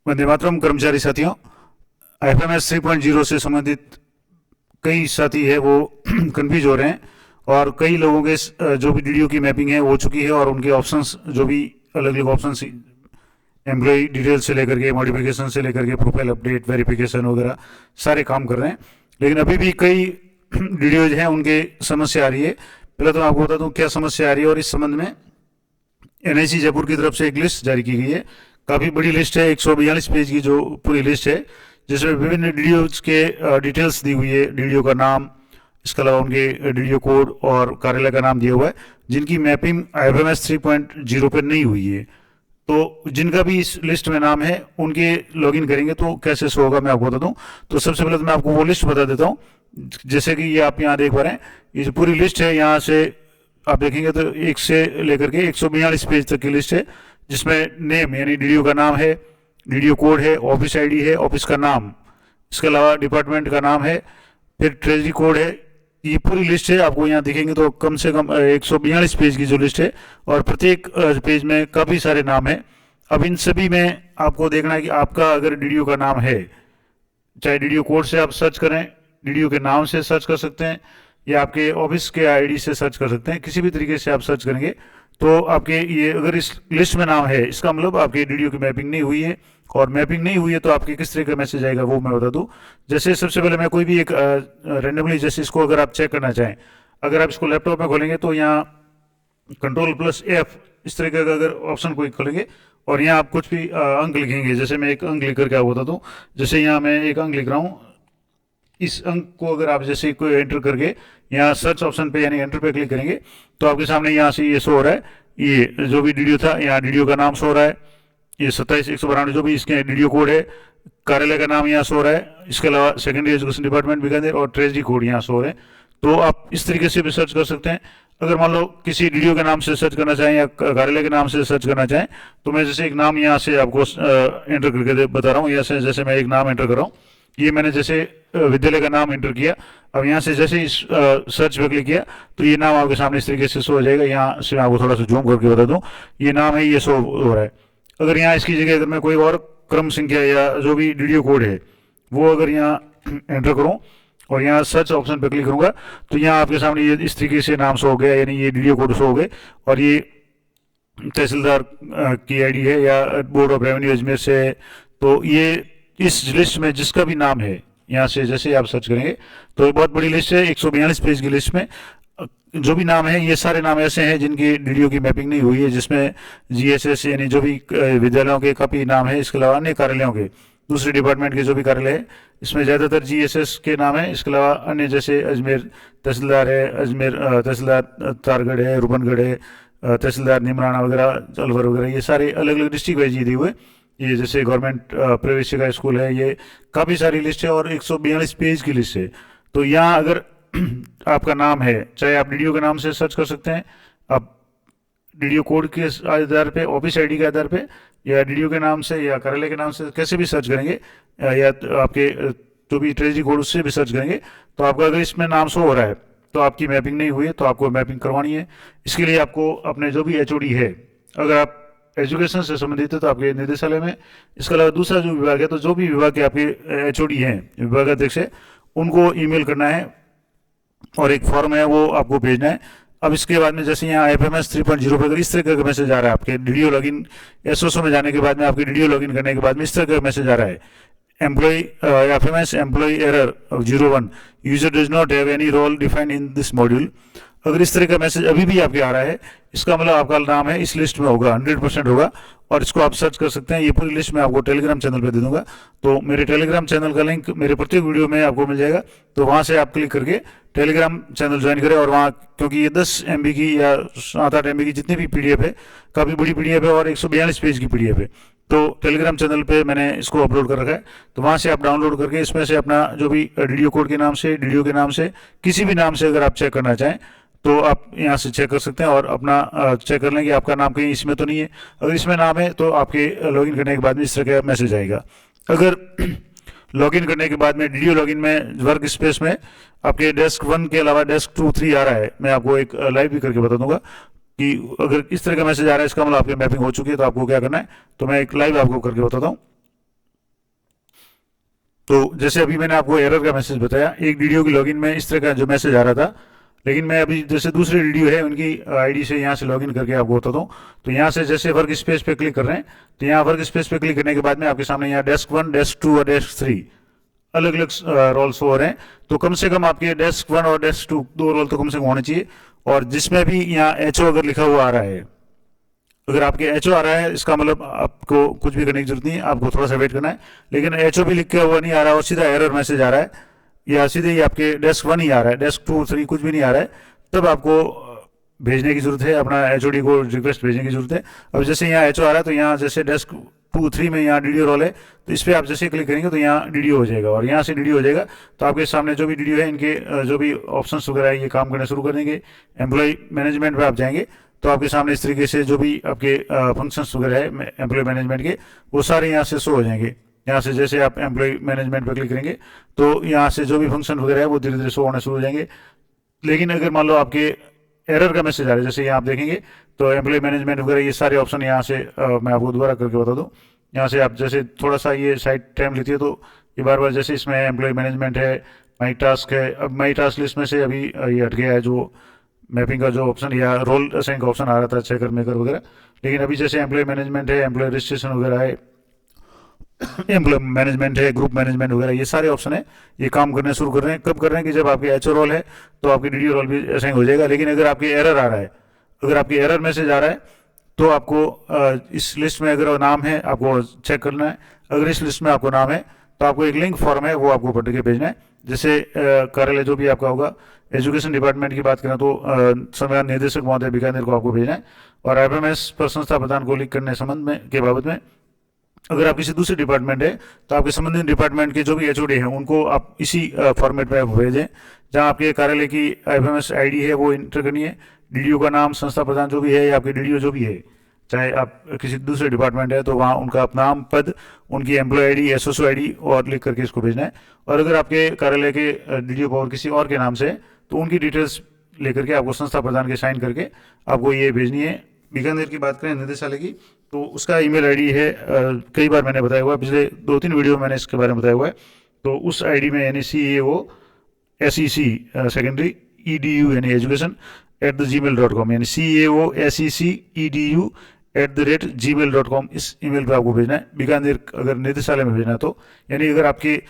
वंदे मातरम कर्मचारी साथियों, एफएमएस 3.0 से संबंधित कई साथी है वो कंफ्यूज हो रहे हैं और कई लोगों के जो भी डीडीओ की मैपिंग है हो चुकी है और उनके ऑप्शंस जो भी अलग अलग ऑप्शंस एम्प्लॉय डिटेल से लेकर के मॉडिफिकेशन से लेकर के प्रोफाइल अपडेट वेरिफिकेशन वगैरह सारे काम कर रहे हैं। लेकिन अभी भी कई डीडीओज हैं उनके समस्या आ रही है। पहले तो मैं आपको बता दूं क्या समस्या आ रही है और इस संबंध में एनआईसी जयपुर की तरफ से एक लिस्ट जारी की गई है। काफ़ी बड़ी लिस्ट है, 142 पेज की जो पूरी लिस्ट है, जिसमें विभिन्न डीडीओज के डिटेल्स दी हुई है। डीडीओ का नाम, इसके अलावा उनके डीडीओ कोड और कार्यालय का नाम दिया हुआ है, जिनकी मैपिंग एफएमएस 3.0 पर नहीं हुई है। तो जिनका भी इस लिस्ट में नाम है उनके लॉगिन करेंगे तो कैसे शो होगा मैं आपको बता दूं। तो सबसे पहले तो मैं आपको वो लिस्ट बता देता हूँ। जैसे कि ये आप यहाँ देख पा रहे हैं, ये जो पूरी लिस्ट है यहाँ से आप देखेंगे तो 1 से लेकर के 142 पेज तक की लिस्ट है, जिसमें नेम यानी डीडीओ का नाम है, डीडीओ कोड है, ऑफिस आईडी है, ऑफिस का नाम, इसके अलावा डिपार्टमेंट का नाम है, फिर ट्रेजरी कोड है। ये पूरी लिस्ट है, आपको यहाँ देखेंगे तो कम से कम 142 पेज की जो लिस्ट है और प्रत्येक पेज में काफ़ी सारे नाम है। अब इन सभी में आपको देखना है कि आपका अगर डीडीओ का नाम है, चाहे डीडीओ कोड से आप सर्च करें, डीडीओ के नाम से सर्च कर सकते हैं या आपके ऑफिस के आईडी से सर्च कर सकते हैं। किसी भी तरीके से आप सर्च करेंगे तो आपके ये अगर इस लिस्ट में नाम है, इसका मतलब आपके डीडीओ की मैपिंग नहीं हुई है। और मैपिंग नहीं हुई है तो आपके किस तरह का मैसेज आएगा वो मैं बता दूं। जैसे सबसे पहले मैं कोई भी एक रेंडमली, जैसे इसको अगर आप चेक करना चाहें, अगर आप इसको लैपटॉप में खोलेंगे तो यहाँ Ctrl+F इस तरह का अगर ऑप्शन कोई खोलेंगे और यहाँ आप कुछ भी अंक लिखेंगे, जैसे मैं एक अंक लिख करके आपको बता दूं। जैसे यहाँ मैं एक अंक लिख रहा हूँ, इस अंक को अगर आप जैसे कोई एंटर करके यहाँ सर्च ऑप्शन पे यानी एंटर पे क्लिक करेंगे तो आपके सामने यहाँ से ये शो हो रहा है, ये जो भी डीडीओ था, यहाँ डीडीओ का नाम शो हो रहा है, ये 27,192 जो भी इसके डीडीओ कोड है, कार्यालय का नाम यहाँ शो हो रहा है, इसके अलावा सेकेंडरी एजुकेशन डिपार्टमेंट बीकानेर और ट्रेजरी कोड यहाँ शो हो रहे हैं। तो आप इस तरीके से भी सर्च कर सकते हैं। अगर मान लो किसी डीडीओ के नाम से सर्च करना चाहें या कार्यालय के नाम से सर्च करना चाहें तो मैं जैसे एक नाम यहाँ से आपको एंटर करके बता रहा हूँ। यहाँ से जैसे मैं एक नाम एंटर कर रहा हूँ, ये मैंने जैसे विद्यालय का नाम एंटर किया, अब यहाँ से जैसे इस सर्च पे क्लिक किया तो ये नाम आपके सामने इस तरीके से शो हो जाएगा। यहाँ से मैं आपको थोड़ा सा जूम करके बता दूं, ये नाम है, ये शो हो रहा है। अगर यहाँ इसकी जगह अगर मैं कोई और क्रम संख्या या जो भी डीडीओ कोड है वो अगर यहाँ एंटर करूँ और यहाँ सर्च ऑप्शन पर क्लिक करूँगा तो यहाँ आपके सामने ये इस तरीके से नाम शो हो गया, यानी ये डीडीओ कोड शो हो गए। और ये तहसीलदार की आईडी है या बोर्ड ऑफ रेवेन्यू अजमेर से है। तो ये इस लिस्ट में जिसका भी नाम है, यहाँ से जैसे आप सर्च करेंगे तो ये बहुत बड़ी लिस्ट है, 142 पेज की लिस्ट में जो भी नाम है, ये सारे नाम ऐसे हैं जिनकी डीडीओ की मैपिंग नहीं हुई है, जिसमें जीएसएस यानी जो भी विद्यालयों के काफ़ी नाम है, इसके अलावा अन्य कार्यालयों के, दूसरे डिपार्टमेंट के जो भी कार्यालय है इसमें ज़्यादातर जीएसएस के नाम है। इसके अलावा अन्य जैसे अजमेर तहसीलदार है, अजमेर तहसीलदार तारगढ़ है, रूपनगढ़ है, तहसीलदार निमराना वगैरह, अलवर वगैरह, ये सारे अलग अलग डिस्ट्रिक्ट वाइज दिए हुए। ये जैसे गवर्नमेंट प्रवेशिका स्कूल है, ये काफ़ी सारी लिस्ट है और 142 पेज की लिस्ट है। तो यहाँ अगर आपका नाम है, चाहे आप डीडीओ के नाम से सर्च कर सकते हैं, आप डीडीओ कोड के आधार पे, ऑफिस आईडी के आधार पे, या डीडीओ के नाम से या कार्यालय के नाम से कैसे भी सर्च करेंगे, या आपके जो भी ट्रेजरी कोड उससे भी सर्च करेंगे तो आपका अगर इसमें नाम शो हो रहा है तो आपकी मैपिंग नहीं हुई है, तो आपको मैपिंग करवानी है। इसके लिए आपको अपने जो भी एचओडी है, अगर आप एजुकेशन से संबंधित है तो आपके निदेशालय में, इसके अलावा दूसरा जो विभाग है तो जो भी विभाग के आपके एचओडी हैं, विभागाध्यक्ष है, उनको ईमेल करना है और एक फॉर्म है वो आपको भेजना है। अब इसके बाद में जैसे यहाँ एफएमएस 3.0 पर अगर इस तरह का मैसेज आ रहा है, आपके डीडीओ लॉगिन एसओसो में जाने के बाद में, आपके डीडीओ लॉगिन करने के बाद में इस तरह का मैसेज आ रहा है, employ FMS employ error 01, user does not have any role defined in this module. अगर इस तरह का मैसेज अभी भी आपके आ रहा है, इसका मतलब आपका नाम है इस लिस्ट में होगा, 100% होगा और इसको आप सर्च कर सकते हैं। ये पूरी लिस्ट मैं आपको टेलीग्राम चैनल पे दे दूंगा, तो मेरे टेलीग्राम चैनल का लिंक मेरे प्रत्येक वीडियो में आपको मिल जाएगा। तो वहाँ से आप क्लिक करके टेलीग्राम चैनल ज्वाइन करें और वहाँ, क्योंकि ये 10 MB की या 7-8 MB की जितनी भी PDF है, काफ़ी बड़ी PDF है और 142 पेज की PDF है, तो टेलीग्राम चैनल पे मैंने इसको अपलोड कर रखा है। तो वहाँ से आप डाउनलोड करके इसमें से अपना जो भी डीडीओ कोड के नाम से, डीडीओ के नाम से, किसी भी नाम से अगर आप चेक करना चाहें तो आप यहाँ से चेक कर सकते हैं और अपना चेक कर लें कि आपका नाम कहीं इसमें तो नहीं है। अगर इसमें नाम है तो आपके लॉगिन करने के बाद में इस तरह का मैसेज आएगा। अगर लॉगिन करने के बाद में डीडीओ लॉगिन में वर्क स्पेस में आपके डेस्क 1 के अलावा डेस्क 2, 3 आ रहा है, मैं आपको एक लाइव भी करके बता दूंगा कि अगर इस तरह का मैसेज आ रहा है इसका मतलब आपकी मैपिंग हो चुकी है। तो आपको क्या करना है, तो मैं एक लाइव आपको करके बताता हूँ। तो जैसे अभी मैंने आपको एरर का मैसेज बताया, एक डीडीओ की लॉगिन में इस तरह का जो मैसेज आ रहा था, लेकिन मैं अभी जैसे दूसरे डीडीओ है उनकी आईडी से यहाँ से लॉगिन करके आपको बताता हूँ। तो यहाँ से जैसे वर्क स्पेस पे क्लिक कर रहे हैं, तो यहाँ वर्क स्पेस पे क्लिक करने के बाद में आपके सामने यहाँ डेस्क 1, डेस्क 2 और डेस्क 3 अलग अलग रोल शो हो रहे हैं। तो कम से कम आपके डेस्क 1 और डेस्क 2 दो रोल तो कम से कम होने चाहिए। और जिसमें भी यहाँ एचओ अगर लिखा हुआ आ रहा है, अगर आपके एचओ आ रहा है, इसका मतलब आपको कुछ भी करने की जरूरत नहीं है, आपको थोड़ा सा वेट करना है। लेकिन एचओ भी लिखा हुआ नहीं आ रहा और सीधा एरर मैसेज आ रहा है, या सीधे ही आपके डेस्क 1 ही आ रहा है, डेस्क 2 3 कुछ भी नहीं आ रहा है, तब आपको भेजने की जरूरत है, अपना एचओडी को रिक्वेस्ट भेजने की जरूरत है। अब जैसे यहाँ एचओ आ रहा है, तो यहाँ जैसे डेस्क 2 3 में यहाँ डीडीओ रोल है, तो इस पर आप जैसे क्लिक करेंगे तो यहाँ डीडीओ हो जाएगा, और यहाँ से डीडीओ हो जाएगा तो आपके सामने जो भी डीडीओ है इनके जो भी ऑप्शंस वगैरह है ये काम करना शुरू कर देंगे। एम्प्लॉय मैनेजमेंट पे आप जाएंगे तो आपके सामने इस तरीके से जो भी आपके फंक्शंस वगैरह है एम्प्लॉय मैनेजमेंट के, वो सारे यहाँ से शो हो जाएंगे। यहाँ से जैसे आप एम्प्लॉय मैनेजमेंट पर क्लिक करेंगे तो यहाँ से जो भी फंक्शन वगैरह है वो धीरे धीरे शो होने शुरू हो जाएंगे। लेकिन अगर मान लो आपके एरर का मैसेज आ रहा है, जैसे यहाँ आप देखेंगे तो एम्प्लॉय मैनेजमेंट वगैरह ये सारे ऑप्शन यहाँ से मैं आपको दोबारा करके बता दूँ। यहाँ से आप जैसे थोड़ा सा ये साइट टाइम लेती है तो ये बार बार, जैसे इसमें एम्प्लॉय मैनेजमेंट है, माई टास्क है, अब माई टास्क लिस्ट में से अभी ये हट गया है जो मैपिंग का जो ऑप्शन या रोल असाइन का ऑप्शन आ रहा था चेकर मेकर वगैरह। लेकिन अभी जैसे एम्प्लॉय मैनेजमेंट है, एम्प्लॉय रजिस्ट्रेशन वगैरह है, एम्प्लॉय मैनेजमेंट है, ग्रुप मैनेजमेंट वगैरह, ये सारे ऑप्शन है, ये काम करने शुरू कर रहे हैं। कब कर रहे हैं कि जब आपके एचओ रोल है तो आपकी डीडीओ रोल भी असाइन हो जाएगा। लेकिन अगर आपके एरर आ रहा है, अगर आपके एरर मैसेज आ रहा है तो आपको इस लिस्ट में अगर नाम है आपको चेक करना है। अगर इस लिस्ट में आपको नाम है तो आपको एक लिंक फॉर्म है वो आपको भर के भेजना है। जैसे कार्यालय जो भी आपका होगा, एजुकेशन डिपार्टमेंट की बात करें तो संविधान निदेशक महोदय बीकानेर को आपको भेजना है। और एफएमएस पर संस्था प्रदान को लिंक करने संबंध में के बाबत में अगर आप किसी दूसरे डिपार्टमेंट है तो आपके संबंधित डिपार्टमेंट के जो भी एचओडी हैं उनको आप इसी फॉर्मेट में भेजें, जहां आपके कार्यालय की एफएमएस आईडी है वो इंटर करनी है, डीडीओ का नाम, संस्था प्रधान जो भी है या आपके डीडीओ जो भी है, चाहे आप किसी दूसरे डिपार्टमेंट है तो वहाँ उनका नाम, पद, उनकी एम्प्लॉय आईडी, एसओसो आईडी और लिख करके इसको भेजना है। और अगर आपके कार्यालय के डीडीओ पावर किसी और के नाम से है तो उनकी डिटेल्स लेकर के आपको संस्था प्रधान के साइन करके आपको ये भेजनी है। बीकानेर की बात करें निदेशालय की, तो उसका ईमेल आईडी है, कई बार मैंने बताया हुआ है, पिछले 2-3 वीडियो में मैंने इसके बारे में बताया हुआ है। तो उस आईडी में यानी CAO SEC सेकेंडरी EDU यानी एजुकेशन @gmail.com, यानी CAO SEC EDU @gmail.com, इस ईमेल पे आपको भेजना है। बीकानेर अगर निदेशालय में भेजना है तो, यानी अगर आपके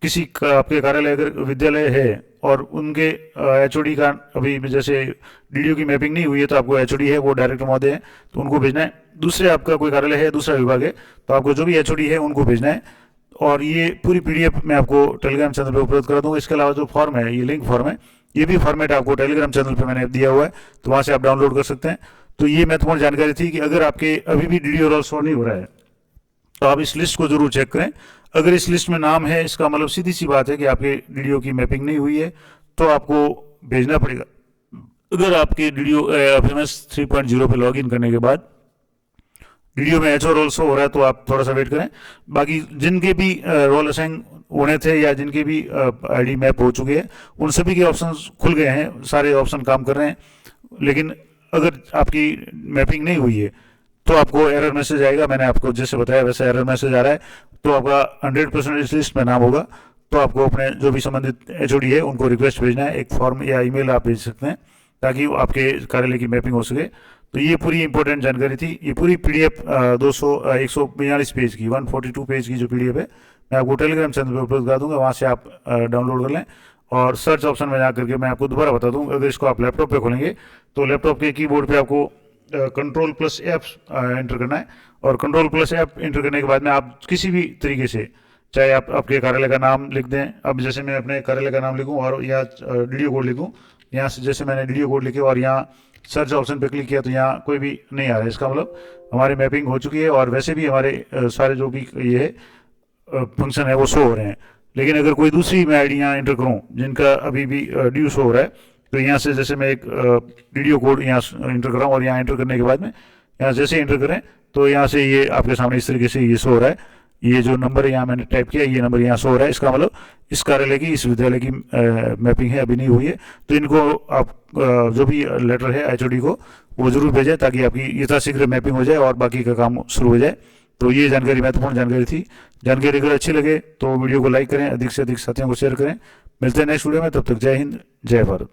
किसी आपके कार्यालय अगर विद्यालय है और उनके एचओडी का अभी जैसे डीडीओ की मैपिंग नहीं हुई है तो आपको एचओडी है वो डायरेक्टर महोदय है तो उनको भेजना है। दूसरे आपका कोई कार्यालय है, दूसरा विभाग है, तो आपको जो भी एचओडी है उनको भेजना है। और ये पूरी PDF मैं आपको टेलीग्राम चैनल पर उपलब्ध करा दूंगा। इसके अलावा जो फॉर्म है, ये लिंक फॉर्म है, ये भी फॉर्मेट आपको टेलीग्राम चैनल पर मैंने दिया हुआ है, तो वहाँ से आप डाउनलोड कर सकते हैं। तो ये महत्वपूर्ण जानकारी थी कि अगर आपके अभी भी डीडीओ रोल शो नहीं हो रहा है तो आप इस लिस्ट को जरूर चेक करें। अगर इस लिस्ट में नाम है, इसका मतलब सीधी सी बात है कि आपके डीडीओ की मैपिंग नहीं हुई है, तो आपको भेजना पड़ेगा। अगर आपके डीडीओ एफएमएस 3.0 पे लॉगिन करने के बाद डीडीओ में एचओ रोल शो हो रहा है तो आप थोड़ा सा वेट करें। बाकी जिनके भी रोल असाइन होने थे या जिनके भी आईडी मैप हो चुके हैं उन सभी के ऑप्शन खुल गए हैं, सारे ऑप्शन काम कर रहे हैं। लेकिन अगर आपकी मैपिंग नहीं हुई है तो आपको एरर मैसेज आएगा। मैंने आपको जैसे बताया वैसे एरर मैसेज आ रहा है, तो आपका 100% इस लिस्ट में नाम होगा तो आपको अपने जो भी संबंधित एचओडी है उनको रिक्वेस्ट भेजना है। एक फॉर्म या ईमेल आप भेज सकते हैं ताकि आपके कार्यालय की मैपिंग हो सके। तो ये पूरी इंपॉर्टेंट जानकारी थी। ये पूरी PDF 142 पेज की 142 पेज की जो PDF है मैं आपको टेलीग्राम चैनल पर उपलब्ध करा दूंगा, वहाँ से आप डाउनलोड कर लें। और सर्च ऑप्शन में जाकर के मैं आपको दोबारा बता दूँ, अगर इसको आप लैपटॉप पे खोलेंगे तो लैपटॉप के कीबोर्ड पे आपको Ctrl+F एंटर करना है। और Ctrl+F एंटर करने के बाद में आप किसी भी तरीके से, चाहे आप आपके कार्यालय का नाम लिख दें, अब जैसे मैं अपने कार्यालय का नाम लिखूं और यहाँ डीडीओ कोड लिखूं, यहाँ से जैसे मैंने डीडीओ कोड लिखे और यहाँ सर्च ऑप्शन पे क्लिक किया तो यहाँ कोई भी नहीं आ रहा है, इसका मतलब हमारी मैपिंग हो चुकी है और वैसे भी हमारे सारे जो भी ये है फंक्शन है वो शो हो रहे हैं। लेकिन अगर कोई दूसरी मैं आईडी यहाँ एंटर करूँ जिनका अभी भी ड्यू शो हो रहा है, तो यहाँ से जैसे मैं एक डीडीओ कोड यहाँ एंटर कर रहा हूँ और यहाँ एंटर करने के बाद में यहाँ जैसे एंटर करें तो यहाँ से ये आपके सामने इस तरीके से ये शो हो रहा है। ये जो नंबर यहाँ मैंने टाइप किया, ये नंबर यहाँ शो हो रहा है, इसका मतलब इस कार्यालय की, इस विद्यालय की मैपिंग है, अभी नहीं हुई है। तो इनको आप जो भी लेटर है एचओडी को वो जरूर भेजें ताकि आपकी यथाशीघ्र मैपिंग हो जाए और बाकी का काम शुरू हो जाए। तो ये जानकारी महत्वपूर्ण जानकारी थी। जानकारी अगर अच्छी लगे तो वीडियो को लाइक करें, अधिक से अधिक साथियों को शेयर करें। मिलते हैं नेक्स्ट वीडियो में, तब तक जय हिंद, जय भारत।